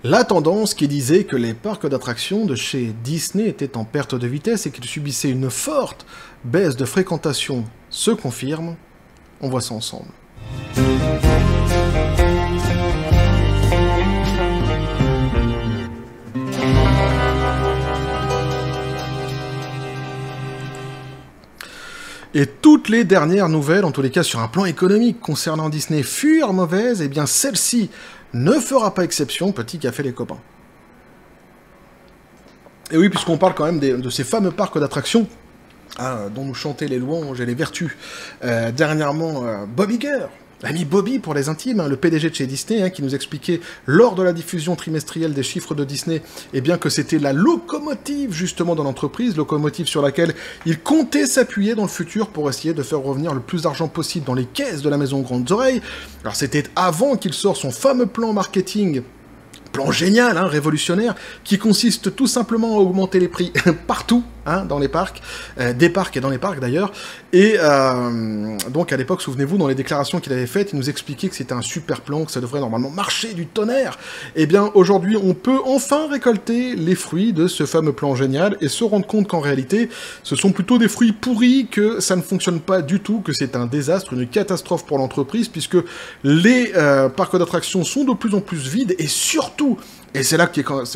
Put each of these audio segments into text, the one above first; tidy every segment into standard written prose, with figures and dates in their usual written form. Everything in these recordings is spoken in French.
la tendance qui disait que les parcs d'attractions de chez Disney étaient en perte de vitesse et qu'ils subissaient une forte baisse de fréquentation se confirme. On voit ça ensemble. Et toutes les dernières nouvelles, en tous les cas sur un plan économique concernant Disney, furent mauvaises, et bien celle-ci ne fera pas exception, petit café les copains. Et oui, puisqu'on parle quand même de ces fameux parcs d'attractions, dont nous chantaient les louanges et les vertus, dernièrement Bob Iger, l'ami Bobby pour les intimes, le PDG de chez Disney, qui nous expliquait lors de la diffusion trimestrielle des chiffres de Disney, eh bien que c'était la locomotive justement de l'entreprise, locomotive sur laquelle il comptait s'appuyer dans le futur pour essayer de faire revenir le plus d'argent possible dans les caisses de la maison Grandes Oreilles. Alors c'était avant qu'il sorte son fameux plan marketing, plan génial, révolutionnaire, qui consiste tout simplement à augmenter les prix partout, dans les parcs, des parcs et dans les parcs d'ailleurs, et donc à l'époque, souvenez-vous, dans les déclarations qu'il avait faites, il nous expliquait que c'était un super plan, que ça devrait normalement marcher du tonnerre. Eh bien, aujourd'hui, on peut enfin récolter les fruits de ce fameux plan génial, et se rendre compte qu'en réalité, ce sont plutôt des fruits pourris, que ça ne fonctionne pas du tout, que c'est un désastre, une catastrophe pour l'entreprise, puisque les parcs d'attractions sont de plus en plus vides, et surtout, et c'est là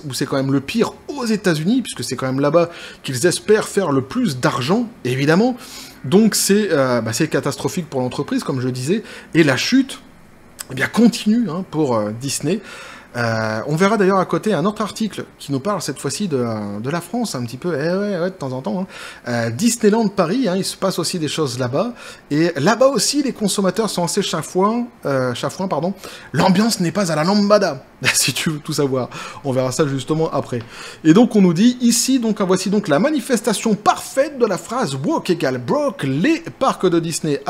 où c'est quand même le pire aux États-Unis, puisque c'est quand même là-bas qu'ils espèrent faire le plus d'argent, évidemment. Donc c'est catastrophique pour l'entreprise, comme je disais, et la chute continue pour Disney. On verra d'ailleurs à côté un autre article qui nous parle cette fois-ci de la France, un petit peu, de temps en temps. Disneyland Paris, il se passe aussi des choses là-bas, et là-bas aussi les consommateurs sont assez chafouins, l'ambiance n'est pas à la lambada, si tu veux tout savoir. On verra ça justement après. Et donc on nous dit ici, voici donc la manifestation parfaite de la phrase woke égale broke. Les parcs de Disney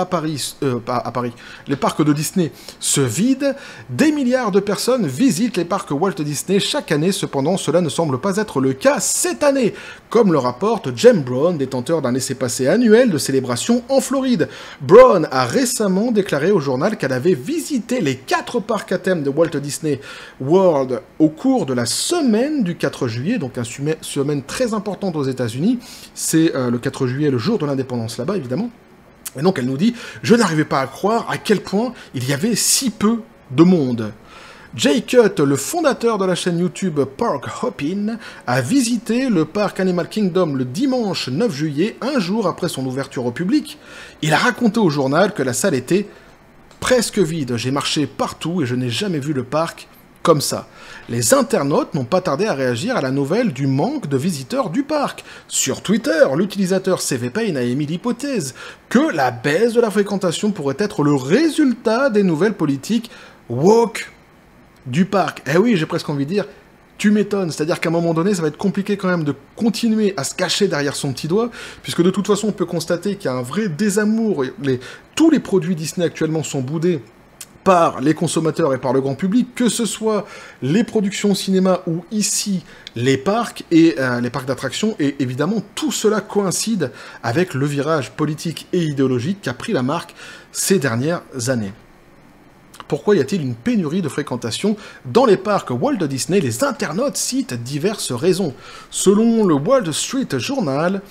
les parcs de Disney se vident, des milliards de personnes visitent les parcs Walt Disney chaque année, cependant cela ne semble pas être le cas cette année, comme le rapporte Jem Brown, détenteur d'un laissez-passer annuel de célébration en Floride. Brown a récemment déclaré au journal qu'elle avait visité les 4 parcs à thème de Walt Disney World au cours de la semaine du 4 juillet, donc une semaine très importante aux États-Unis. C'est le 4 juillet, le jour de l'indépendance là-bas, évidemment. Et donc elle nous dit « Je n'arrivais pas à croire à quel point il y avait si peu de monde ». Jay Cut, le fondateur de la chaîne YouTube Park Hoppin', a visité le parc Animal Kingdom le dimanche 9 juillet, un jour après son ouverture au public. Il a raconté au journal que la salle était presque vide. J'ai marché partout et je n'ai jamais vu le parc comme ça. Les internautes n'ont pas tardé à réagir à la nouvelle du manque de visiteurs du parc. Sur Twitter, l'utilisateur CV Payne a émis l'hypothèse que la baisse de la fréquentation pourrait être le résultat des nouvelles politiques woke du parc. Eh oui, j'ai presque envie de dire, tu m'étonnes, c'est-à-dire qu'à un moment donné, ça va être compliqué quand même de continuer à se cacher derrière son petit doigt, puisque de toute façon, on peut constater qu'il y a un vrai désamour, tous les produits Disney actuellement sont boudés par les consommateurs et par le grand public, que ce soit les productions cinéma ou ici les parcs et les parcs d'attractions, et évidemment tout cela coïncide avec le virage politique et idéologique qu'a pris la marque ces dernières années. Pourquoi y a-t-il une pénurie de fréquentation dans les parcs Walt Disney? Les internautes citent diverses raisons. Selon le Wall Street Journal,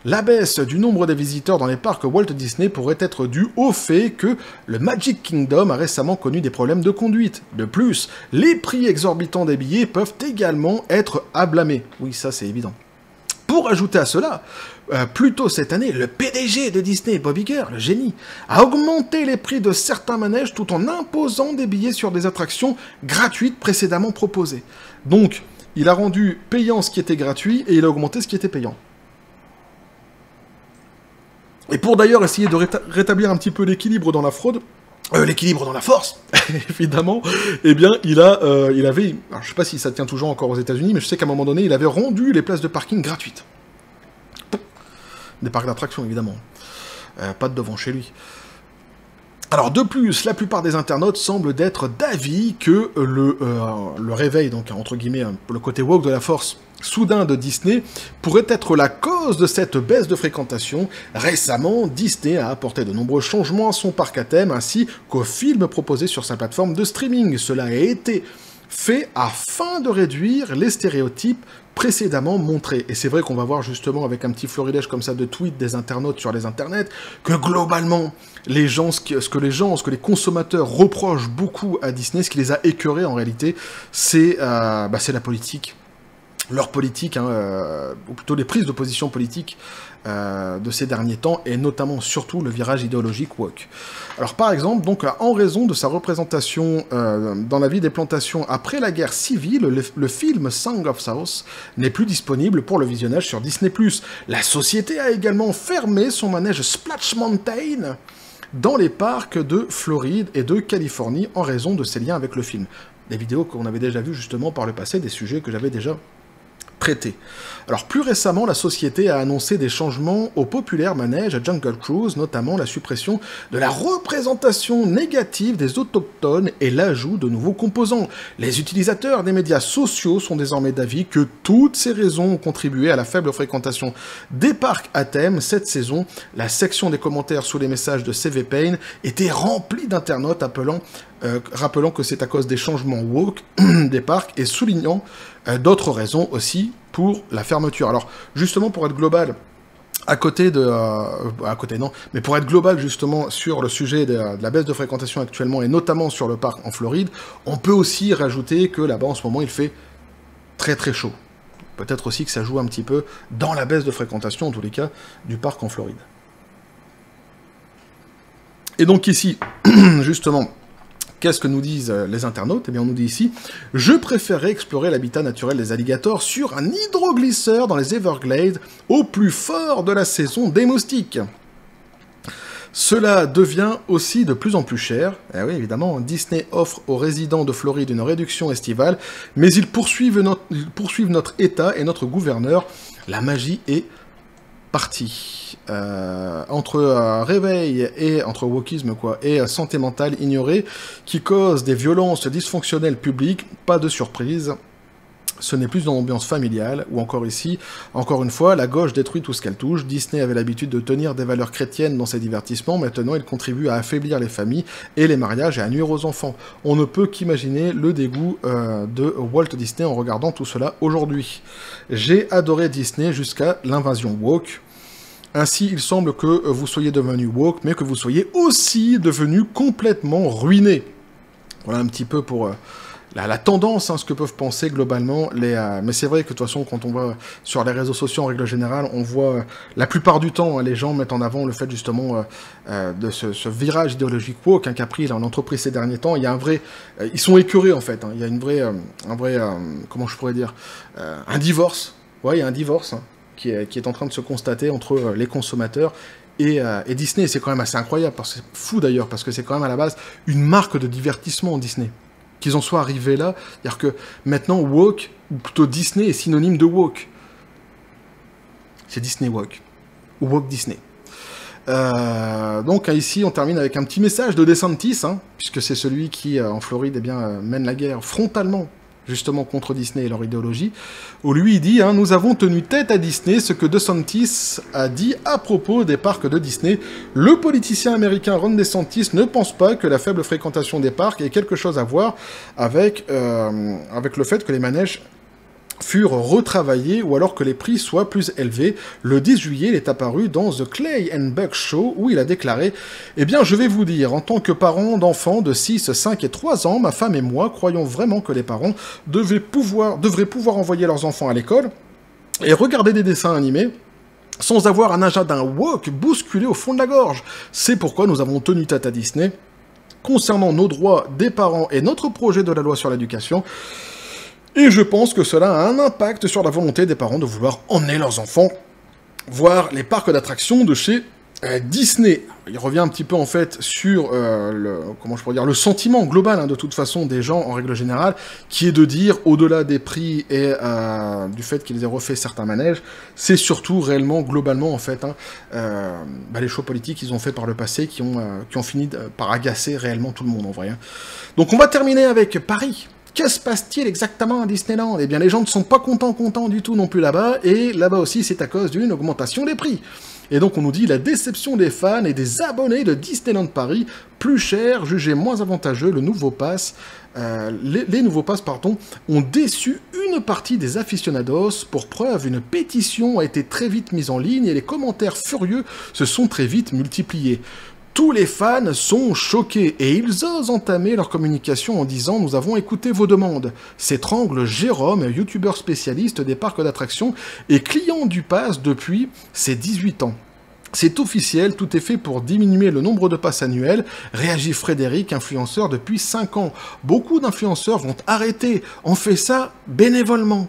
la baisse du nombre des visiteurs dans les parcs Walt Disney pourrait être due au fait que le Magic Kingdom a récemment connu des problèmes de conduite. De plus, les prix exorbitants des billets peuvent également être à blâmer. Oui, ça c'est évident. Pour ajouter à cela, plus tôt cette année, le PDG de Disney, Bob Iger, le génie, a augmenté les prix de certains manèges tout en imposant des billets sur des attractions gratuites précédemment proposées. Donc, il a rendu payant ce qui était gratuit et il a augmenté ce qui était payant. Et pour d'ailleurs essayer de rétablir un petit peu l'équilibre dans la fraude, l'équilibre dans la force, évidemment, eh bien, il avait, alors je sais pas si ça tient toujours encore aux États-Unis, mais je sais qu'à un moment donné, il avait rendu les places de parking gratuites. Des parcs d'attractions, évidemment. Pas de devant chez lui. Alors, de plus, la plupart des internautes semblent d'être d'avis que le réveil, donc, entre guillemets, le côté woke de la force, soudain de Disney, pourrait être la cause de cette baisse de fréquentation. Récemment, Disney a apporté de nombreux changements à son parc à thème, ainsi qu'aux films proposés sur sa plateforme de streaming. Cela a été fait afin de réduire les stéréotypes précédemment montrés. Et c'est vrai qu'on va voir justement avec un petit florilège comme ça de tweets des internautes sur les internets, que globalement, ce que les consommateurs reprochent beaucoup à Disney, ce qui les a écœurés en réalité, c'est la politique. Leur politique, ou plutôt les prises de position politiques de ces derniers temps, et notamment surtout le virage idéologique woke. Alors par exemple, donc en raison de sa représentation dans la vie des plantations après la guerre civile, le film Song of South n'est plus disponible pour le visionnage sur Disney+. La société a également fermé son manège Splash Mountain dans les parcs de Floride et de Californie en raison de ses liens avec le film. Des vidéos qu'on avait déjà vues justement par le passé, des sujets que j'avais déjà traité. Alors plus récemment, la société a annoncé des changements au populaire manège à Jungle Cruise, notamment la suppression de la représentation négative des autochtones et l'ajout de nouveaux composants. Les utilisateurs des médias sociaux sont désormais d'avis que toutes ces raisons ont contribué à la faible fréquentation des parcs à thème cette saison. La section des commentaires sous les messages de CV Payne était remplie d'internautes rappelant que c'est à cause des changements woke des parcs et soulignant d'autres raisons aussi pour la fermeture. Alors, justement, pour être global, mais pour être global justement sur le sujet de la baisse de fréquentation actuellement, et notamment sur le parc en Floride, on peut aussi rajouter que là-bas, en ce moment, il fait très très chaud. Peut-être aussi que ça joue un petit peu dans la baisse de fréquentation, en tous les cas, du parc en Floride. Et donc ici, justement, qu'est-ce que nous disent les internautes? Eh bien, on nous dit ici « Je préférerais explorer l'habitat naturel des alligators sur un hydroglisseur dans les Everglades au plus fort de la saison des moustiques. » Cela devient aussi de plus en plus cher. Eh oui, évidemment, Disney offre aux résidents de Floride une réduction estivale, mais ils poursuivent notre État et notre gouverneur. La magie est partie. Entre réveil et entre wokisme et santé mentale ignorée qui cause des violences dysfonctionnelles publiques, pas de surprise. Ce n'est plus dans l'ambiance familiale, ou encore ici, encore une fois, la gauche détruit tout ce qu'elle touche. Disney avait l'habitude de tenir des valeurs chrétiennes dans ses divertissements, maintenant il contribue à affaiblir les familles et les mariages et à nuire aux enfants. On ne peut qu'imaginer le dégoût de Walt Disney en regardant tout cela aujourd'hui. J'ai adoré Disney jusqu'à l'invasion woke. Ainsi, il semble que vous soyez devenu woke, mais que vous soyez aussi devenu complètement ruiné. Voilà un petit peu pour la tendance, ce que peuvent penser globalement les... mais c'est vrai que de toute façon, quand on va sur les réseaux sociaux en règle générale, on voit la plupart du temps, les gens mettent en avant le fait justement de ce virage idéologique woke qu'a pris l'entreprise ces derniers temps. Il y a un vrai... ils sont écœurés en fait. Il y a une vraie... comment je pourrais dire un divorce. Ouais, il y a un divorce qui est en train de se constater entre les consommateurs et Disney. C'est quand même assez incroyable, c'est fou d'ailleurs, parce que c'est quand même à la base une marque de divertissement Disney. Qu'ils en soient arrivés là, c'est-à-dire que maintenant woke, ou plutôt Disney est synonyme de woke. C'est Disney woke, ou woke Disney. Donc ici on termine avec un petit message de DeSantis, puisque c'est celui qui en Floride mène la guerre frontalement justement contre Disney et leur idéologie, où lui il dit nous avons tenu tête à Disney, ce que DeSantis a dit à propos des parcs de Disney. Le politicien américain Ron DeSantis ne pense pas que la faible fréquentation des parcs ait quelque chose à voir avec le fait que les manèges furent retravaillés ou alors que les prix soient plus élevés. Le 10 juillet, il est apparu dans The Clay and Buck Show où il a déclaré « Eh bien, je vais vous dire, en tant que parents d'enfants de 6, 5 et 3 ans, ma femme et moi croyons vraiment que les parents devraient pouvoir envoyer leurs enfants à l'école et regarder des dessins animés sans avoir un agenda woke bousculé au fond de la gorge. C'est pourquoi nous avons tenu tête à Disney concernant nos droits des parents et notre projet de la loi sur l'éducation. Et je pense que cela a un impact sur la volonté des parents de vouloir emmener leurs enfants voir les parcs d'attractions de chez Disney. Il revient un petit peu en fait sur le sentiment global de toute façon des gens en règle générale, qui est de dire, au-delà des prix et du fait qu'ils aient refait certains manèges, c'est surtout réellement globalement en fait les choix politiques qu'ils ont fait par le passé qui ont fini par agacer réellement tout le monde en vrai. Donc on va terminer avec Paris. Que se passe-t-il exactement à Disneyland? Eh bien, les gens ne sont pas contents du tout non plus là-bas, et là-bas aussi, c'est à cause d'une augmentation des prix. Et donc on nous dit la déception des fans et des abonnés de Disneyland Paris, plus cher, jugé moins avantageux, le nouveau pass, les nouveaux passes ont déçu une partie des aficionados. Pour preuve, une pétition a été très vite mise en ligne et les commentaires furieux se sont très vite multipliés. Tous les fans sont choqués et ils osent entamer leur communication en disant « Nous avons écouté vos demandes », s'étrangle Jérôme, youtubeur spécialiste des parcs d'attractions et client du pass depuis ses 18 ans. C'est officiel, tout est fait pour diminuer le nombre de passes annuelles, réagit Frédéric, influenceur depuis 5 ans. Beaucoup d'influenceurs vont arrêter, on fait ça bénévolement.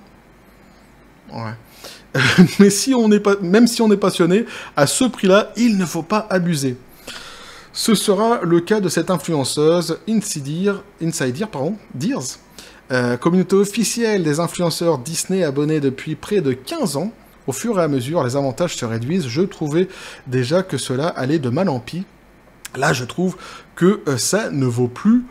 Ouais. Mais si on n'est pas, même si on est passionné, à ce prix-là, il ne faut pas abuser. Ce sera le cas de cette influenceuse Insider, Dears, communauté officielle des influenceurs Disney abonnés depuis près de 15 ans. Au fur et à mesure, les avantages se réduisent. Je trouvais déjà que cela allait de mal en pis. Là, je trouve que ça ne vaut plus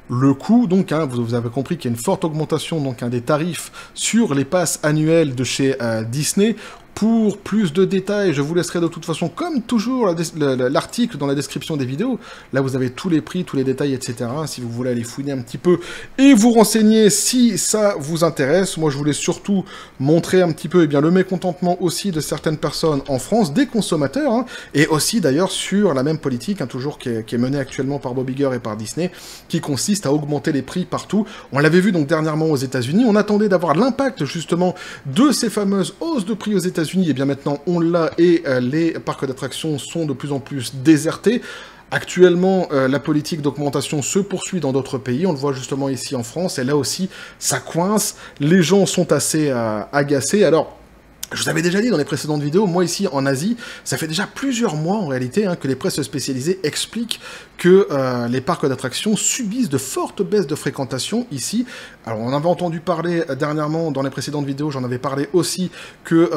le coup. Donc, vous avez compris qu'il y a une forte augmentation des tarifs sur les passes annuelles de chez Disney. Pour plus de détails, je vous laisserai de toute façon, comme toujours, l'article dans la description des vidéos. Là, vous avez tous les prix, tous les détails, etc. Si vous voulez aller fouiner un petit peu et vous renseigner si ça vous intéresse. Moi, je voulais surtout montrer un petit peu le mécontentement aussi de certaines personnes en France, des consommateurs, et aussi d'ailleurs sur la même politique, toujours qui est menée actuellement par Bob Iger et par Disney, qui consiste à augmenter les prix partout. On l'avait vu donc dernièrement aux États-Unis. On attendait d'avoir l'impact justement de ces fameuses hausses de prix aux États-Unis. Et bien maintenant on l'a et les parcs d'attractions sont de plus en plus désertés. Actuellement, la politique d'augmentation se poursuit dans d'autres pays, on le voit justement ici en France, et là aussi, ça coince, les gens sont assez agacés. Alors, je vous avais déjà dit dans les précédentes vidéos, moi ici en Asie, ça fait déjà plusieurs mois en réalité que les presses spécialisées expliquent que les parcs d'attractions subissent de fortes baisses de fréquentation ici. Alors on avait entendu parler dernièrement dans les précédentes vidéos, j'en avais parlé aussi, que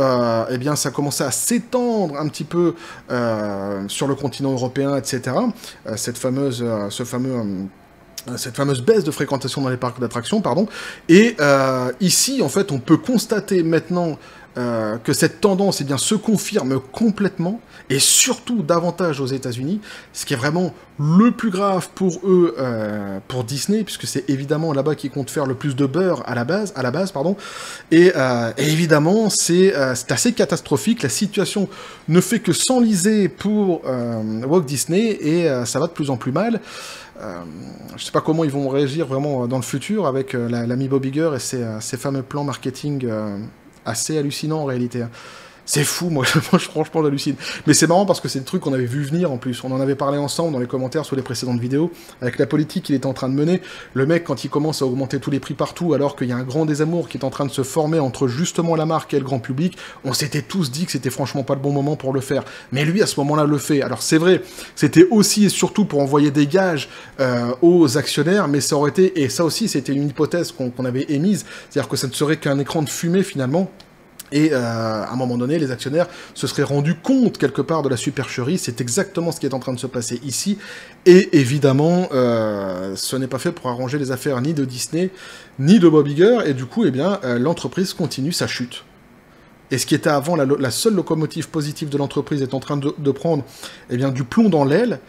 ça commençait à s'étendre un petit peu sur le continent européen, etc. Cette fameuse baisse de fréquentation dans les parcs d'attractions, Et ici, en fait, on peut constater maintenant que cette tendance se confirme complètement, et surtout davantage aux États-Unis, ce qui est vraiment le plus grave pour eux, pour Disney, puisque c'est évidemment là-bas qu'ils comptent faire le plus de beurre à la base, et évidemment c'est assez catastrophique. La situation ne fait que s'enliser pour Walt Disney, et ça va de plus en plus mal. Je sais pas comment ils vont réagir vraiment dans le futur avec l'ami Bob Iger et ses fameux plans marketing assez hallucinants en réalité. C'est fou, moi franchement j'hallucine. Mais c'est marrant parce que c'est des trucs qu'on avait vu venir en plus. On en avait parlé ensemble dans les commentaires sur les précédentes vidéos, avec la politique qu'il est en train de mener. Le mec, quand il commence à augmenter tous les prix partout, alors qu'il y a un grand désamour qui est en train de se former entre justement la marque et le grand public, on s'était tous dit que c'était franchement pas le bon moment pour le faire. Mais lui, à ce moment-là, le fait. Alors c'est vrai, c'était aussi et surtout pour envoyer des gages aux actionnaires, mais ça aurait été, et ça aussi c'était une hypothèse qu'on avait émise, c'est-à-dire que ça ne serait qu'un écran de fumée finalement. Et à un moment donné, les actionnaires se seraient rendus compte quelque part de la supercherie. C'est exactement ce qui est en train de se passer ici. Et évidemment, ce n'est pas fait pour arranger les affaires ni de Disney, ni de Bob Iger. Et du coup, l'entreprise continue sa chute. Et ce qui était avant la seule locomotive positive de l'entreprise est en train de prendre du plomb dans l'aile.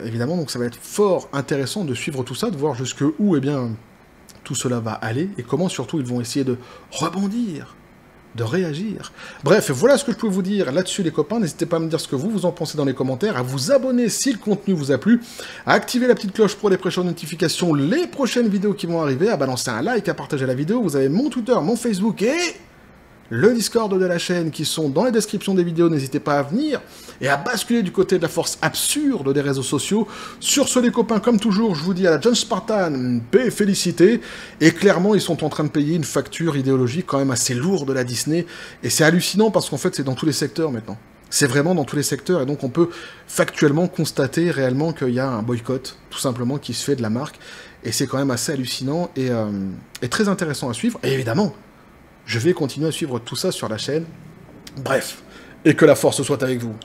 Évidemment, donc ça va être fort intéressant de suivre tout ça, de voir jusqu'où tout cela va aller, et comment surtout ils vont essayer de rebondir, de réagir. Bref, voilà ce que je peux vous dire là-dessus les copains. N'hésitez pas à me dire ce que vous en pensez dans les commentaires, à vous abonner si le contenu vous a plu, à activer la petite cloche pour les prochaines notifications, les prochaines vidéos qui vont arriver, à balancer un like, à partager la vidéo. Vous avez mon Twitter, mon Facebook et le Discord de la chaîne qui sont dans la description des vidéos. N'hésitez pas à venir et à basculer du côté de la force absurde des réseaux sociaux. Sur ce les copains, comme toujours, je vous dis à la John Spartan, paix et félicité. Et clairement, ils sont en train de payer une facture idéologique quand même assez lourde de la Disney. Et c'est hallucinant parce qu'en fait, c'est dans tous les secteurs maintenant. C'est vraiment dans tous les secteurs, et donc on peut factuellement constater réellement qu'il y a un boycott, tout simplement, qui se fait de la marque. Et c'est quand même assez hallucinant et très intéressant à suivre. Et évidemment, je vais continuer à suivre tout ça sur la chaîne. Bref, et que la force soit avec vous.